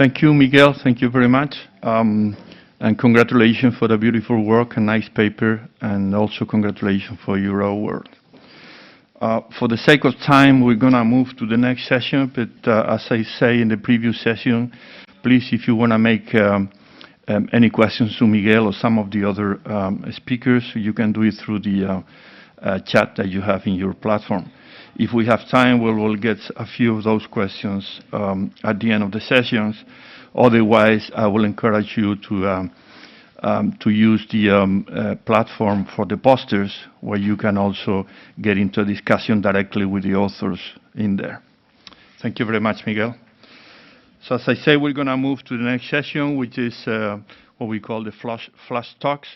Thank you, Miguel. Thank you very much. And congratulations for the beautiful work and nice paper, and also congratulations for your award. For the sake of time, we're going to move to the next session, but as I say in the previous session, please, if you want to make any questions to Miguel or some of the other speakers, you can do it through the chat that you have in your platform. If we have time, we'll get a few of those questions at the end of the sessions. Otherwise, I will encourage you to use the platform for the posters, where you can also get into a discussion directly with the authors in there. Thank you very much, Miguel. So as I say, we're going to move to the next session, which is what we call the flash talks,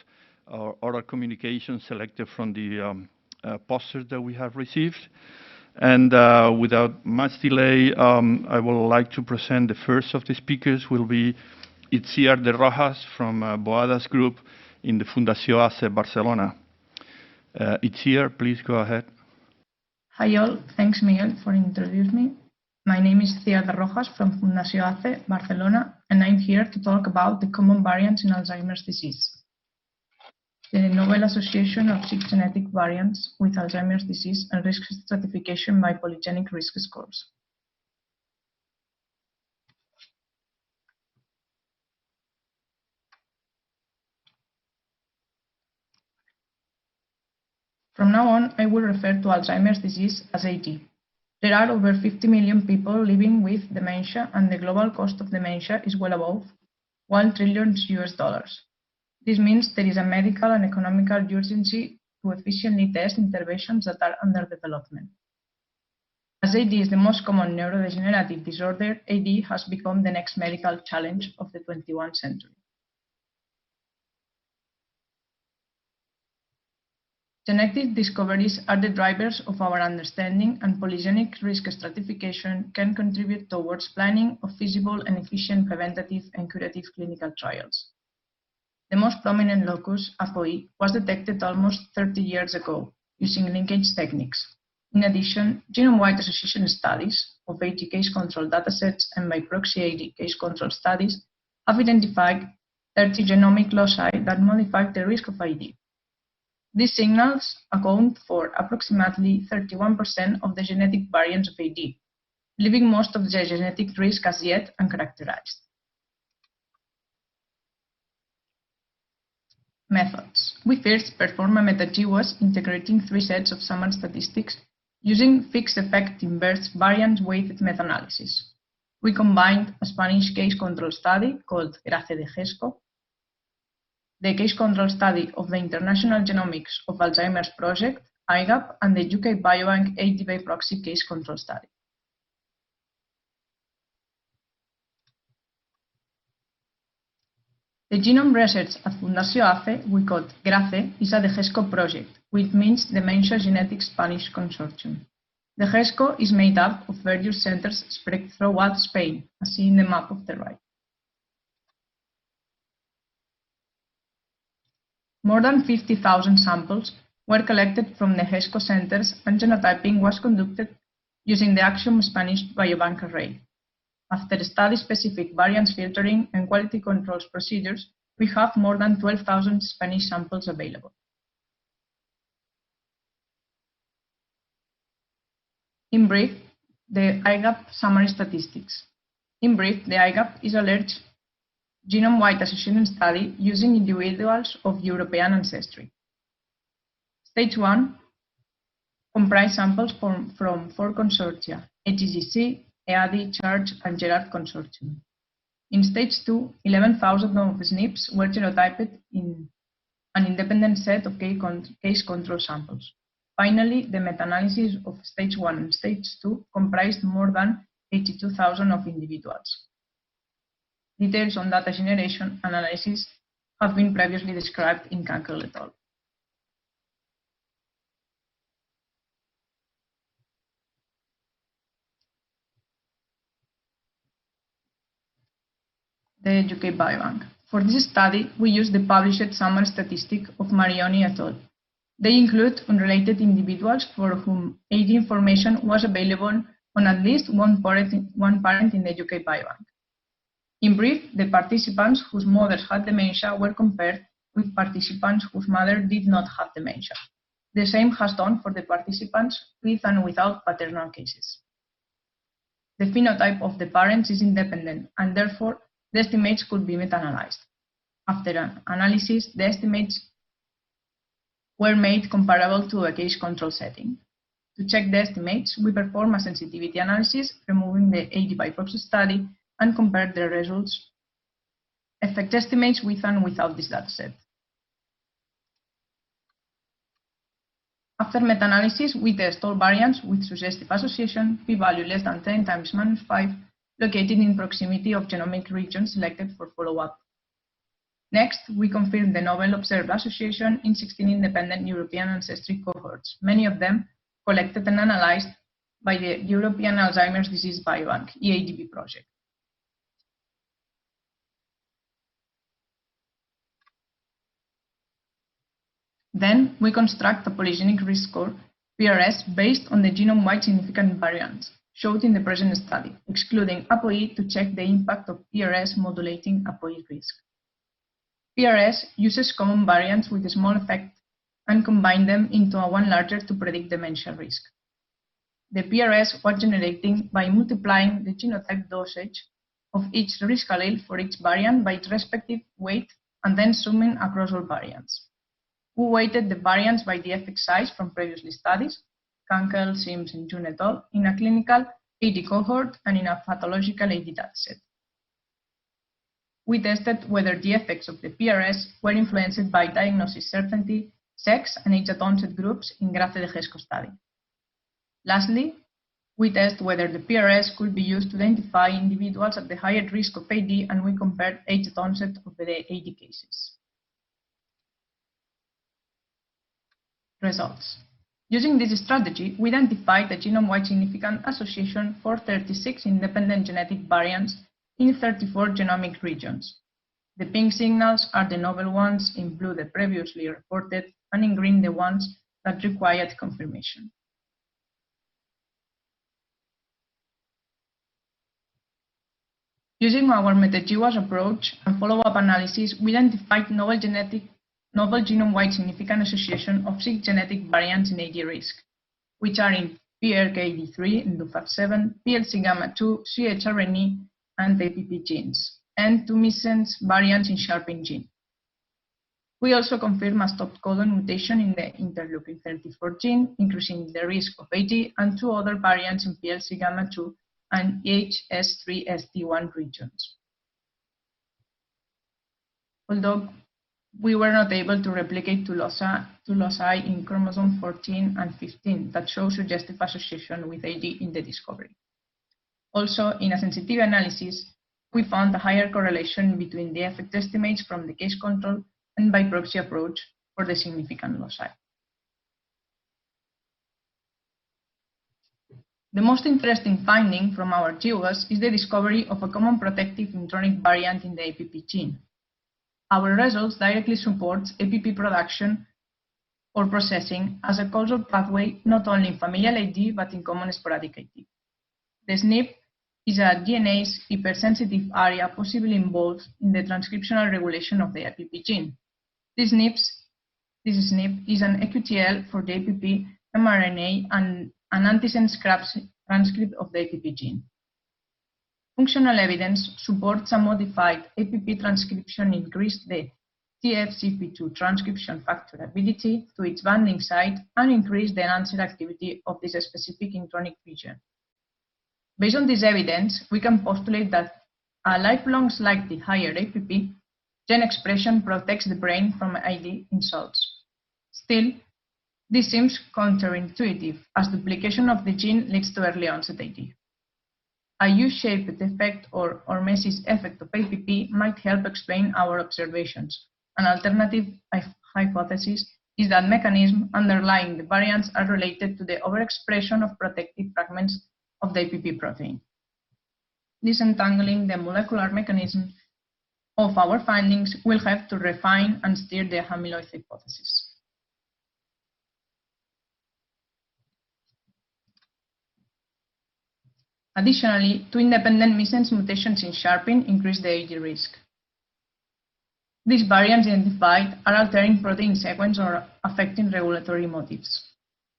or oral communication selected from the posters that we have received. And without much delay, I would like to present the first of the speakers. Will be Itziar de Rojas from Boada's group in the Fundació ACE Barcelona. Itziar, please go ahead. Hi all, thanks Miguel for introducing me. My name is Itziar de Rojas from Fundació ACE Barcelona, and I'm here to talk about the common variants in Alzheimer's disease. The novel association of 6 genetic variants with Alzheimer's disease and risk stratification by polygenic risk scores. From now on, I will refer to Alzheimer's disease as AD. There are over 50 million people living with dementia, and the global cost of dementia is well above $1 trillion. This means there is a medical and economical urgency to efficiently test interventions that are under development. As AD is the most common neurodegenerative disorder, AD has become the next medical challenge of the 21st century. Genetic discoveries are the drivers of our understanding, and polygenic risk stratification can contribute towards planning of feasible and efficient preventative and curative clinical trials. The most prominent locus, APOE, was detected almost 30 years ago using linkage techniques. In addition, genome-wide association studies of 80 case-control datasets and by proxy 80 case-control studies have identified 30 genomic loci that modify the risk of AD. These signals account for approximately 31% of the genetic variants of AD, leaving most of the genetic risk as yet uncharacterized. Methods. We first perform a meta-GWAS integrating 3 sets of summary statistics using fixed effect inverse variance weighted meta-analysis. We combined a Spanish case control study called Durante de GESCO, the case control study of the International Genomics of Alzheimer's Project, IGAP, and the UK Biobank AD by proxy case control study. The genome research at Fundació ACE, we call GRACE, is a de GESCO project, which means Dementia Genetics Spanish Consortium. The GESCO is made up of various centers spread throughout Spain, as seen in the map of the right. More than 50,000 samples were collected from the GESCO centers, and genotyping was conducted using the Axiom Spanish Biobank array. After study-specific variance filtering and quality controls procedures, we have more than 12,000 Spanish samples available. In brief, the IGAP summary statistics. In brief, the IGAP is a large genome-wide association study using individuals of European ancestry. Stage 1 comprised samples from 4 consortia: HGC, EADI, CHARGE, and GERARD consortium. In stage 2, 11,000 of SNPs were genotyped in an independent set of case control samples. Finally, the meta-analysis of stage 1 and stage 2 comprised more than 82,000 of individuals. Details on data generation analysis have been previously described in Kankel et al. The UK Biobank. For this study, we used the published summary statistic of Marioni et al. They include unrelated individuals for whom AD information was available on at least one parent in the UK Biobank. In brief, the participants whose mothers had dementia were compared with participants whose mother did not have dementia. The same has done for the participants with and without paternal cases. The phenotype of the parents is independent, and therefore the estimates could be meta-analyzed. After an analysis, the estimates were made comparable to a case control setting. To check the estimates, we perform a sensitivity analysis, removing the AD by proxy study, and compare the results effect estimates with and without this dataset. After meta-analysis, we test all variants with suggestive association, p-value less than 10 times -5, located in proximity of genomic regions selected for follow-up. Next, we confirm the novel observed association in 16 independent European ancestry cohorts, many of them collected and analyzed by the European Alzheimer's Disease Biobank, EADB project. Then, we construct a polygenic risk score, PRS, based on the genome-wide significant variants showed in the present study, excluding ApoE to check the impact of PRS modulating ApoE risk. PRS uses common variants with a small effect and combine them into a one larger to predict dementia risk. The PRS was generated by multiplying the genotype dosage of each risk allele for each variant by its respective weight and then summing across all variants. We weighted the variants by the effect size from previously studies, Kunkel, Sims, and Jun et al., in a clinical AD cohort and in a pathological AD dataset. We tested whether the effects of the PRS were influenced by diagnosis certainty, sex, and age at onset groups in Grafe de Gesco study. Lastly, we test whether the PRS could be used to identify individuals at the higher risk of AD, and we compared age at onset of the AD cases. Results. Using this strategy, we identified a genome-wide significant association for 36 independent genetic variants in 34 genomic regions. The pink signals are the novel ones, in blue the previously reported, and in green the ones that required confirmation. Using our meta-GWAS approach and follow-up analysis, we identified novel genome-wide significant association of 6 genetic variants in AD risk, which are in PRKD3 and DUFAT7, PLC-gamma2, CHRNE, and APP genes, and 2 missense variants in sharping gene. We also confirm a stopped codon mutation in the interleukin-34 gene, increasing the risk of AD, and 2 other variants in PLC-gamma2 and HS3ST1 regions. Although we were not able to replicate two loci in chromosome 14 and 15 that show suggestive association with AD in the discovery. Also, in a sensitivity analysis, we found a higher correlation between the effect estimates from the case control and by proxy approach for the significant loci. The most interesting finding from our GWAS is the discovery of a common protective intronic variant in the APP gene. Our results directly support APP production or processing as a causal pathway not only in familial AD but in common sporadic AD. The SNP is a DNA's hypersensitive area possibly involved in the transcriptional regulation of the APP gene. This SNP is an EQTL for the APP mRNA and an antisense transcript of the APP gene. Functional evidence supports a modified APP transcription increased the TFCP2 transcription factor ability to its binding site and increased the enhancer activity of this specific intronic region. Based on this evidence, we can postulate that a lifelong slightly higher APP gene expression protects the brain from AD insults. Still, this seems counterintuitive, as duplication of the gene leads to early onset AD. A U-shaped effect or Hormesis effect of APP might help explain our observations. An alternative hypothesis is that mechanisms underlying the variants are related to the overexpression of protective fragments of the APP protein. Disentangling the molecular mechanism of our findings will help to refine and steer the amyloid hypothesis. Additionally, 2 independent missense mutations in sharpin increase the AD risk. These variants identified are altering protein sequence or affecting regulatory motifs.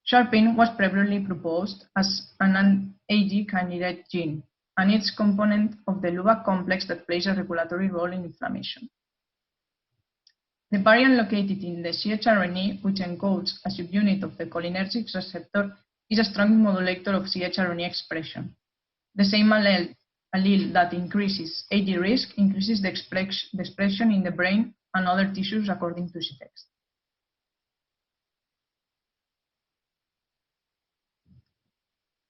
Sharpin was previously proposed as an AD candidate gene, and its component of the LUBAC complex that plays a regulatory role in inflammation. The variant located in the ChRNA, which encodes a subunit of the cholinergic receptor, is a strong modulator of ChRNA expression. The same allele that increases AD risk increases the expression in the brain and other tissues, according to CTEXT.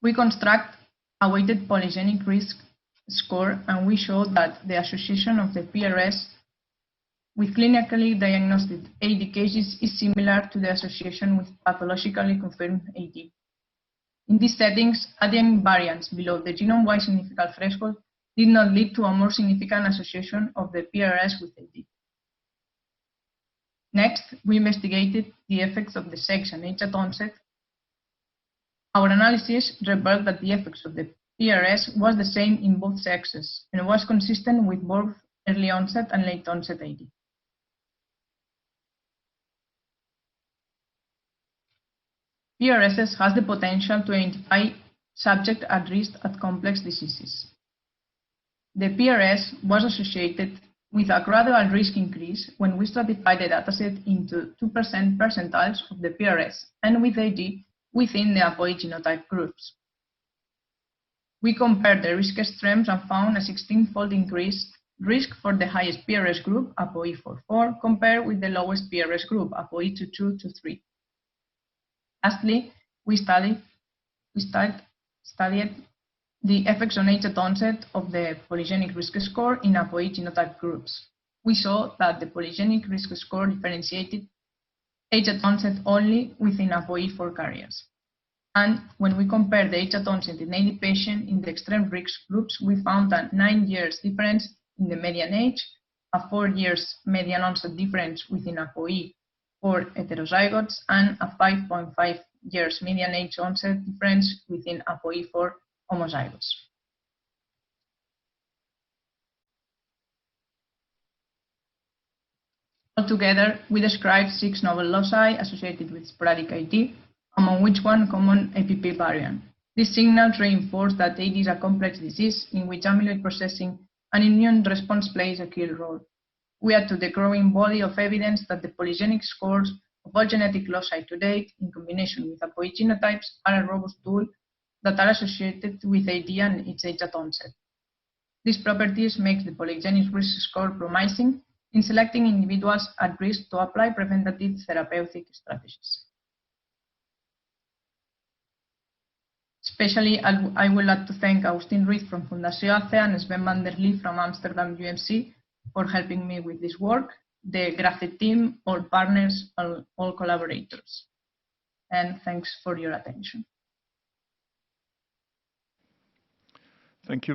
We construct a weighted polygenic risk score, and we show that the association of the PRS with clinically diagnosed AD cases is similar to the association with pathologically confirmed AD. In these settings, adding variants below the genome-wide significant threshold did not lead to a more significant association of the PRS with AD. Next, we investigated the effects of the sex and age at onset. Our analysis revealed that the effects of the PRS was the same in both sexes and was consistent with both early onset and late onset AD. PRSs has the potential to identify subjects at risk at complex diseases. The PRS was associated with a gradual risk increase when we stratified the dataset into 2% percentiles of the PRS and with AD within the APOE genotype groups. We compared the risk extremes and found a 16-fold increased risk for the highest PRS group, APOE 4-4, compared with the lowest PRS group, APOE 2-2-3. Lastly, we studied the effects on age at onset of the polygenic risk score in APOE genotype groups. We saw that the polygenic risk score differentiated age at onset only within APOE 4 carriers. And when we compared the age at onset in AD patients in the extreme risk groups, we found a 9 years difference in the median age, a 4 years median onset difference within APOE 4 heterozygotes, and a 5.5 years median age onset difference within APOE 4 homozygotes. Altogether, we described 6 novel loci associated with sporadic AD, among which one common APP variant. These signals reinforce that AD is a complex disease in which amyloid processing and immune response plays a key role. We add to the growing body of evidence that the polygenic scores of all genetic loci to date, in combination with APOE genotypes, are a robust tool that are associated with AD and its age at onset. These properties make the polygenic risk score promising in selecting individuals at risk to apply preventative therapeutic strategies. Especially, I would like to thank Agustin Ruiz from Fundació ACE and Sven van der Lee from Amsterdam UMC for helping me with this work, the GRAFE team, all partners, all collaborators. And thanks for your attention. Thank you.